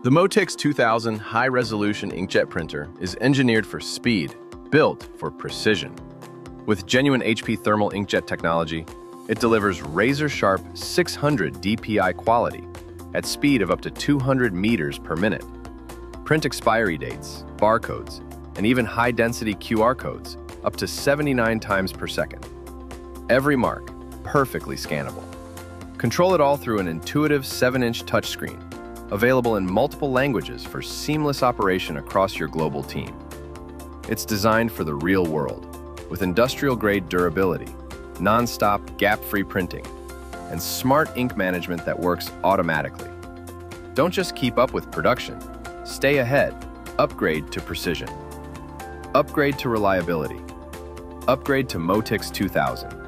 The Motix 2000 high-resolution inkjet printer is engineered for speed, built for precision. With genuine HP thermal inkjet technology, it delivers razor-sharp 600 DPI quality at speed of up to 200 meters per minute. Print expiry dates, barcodes, and even high-density QR codes up to 79 times per second. Every mark perfectly scannable. Control it all through an intuitive 7-inch touchscreen, available in multiple languages for seamless operation across your global team. It's designed for the real world, with industrial-grade durability, non-stop, gap-free printing, and smart ink management that works automatically. Don't just keep up with production. Stay ahead. Upgrade to precision. Upgrade to reliability. Upgrade to Motix 2000.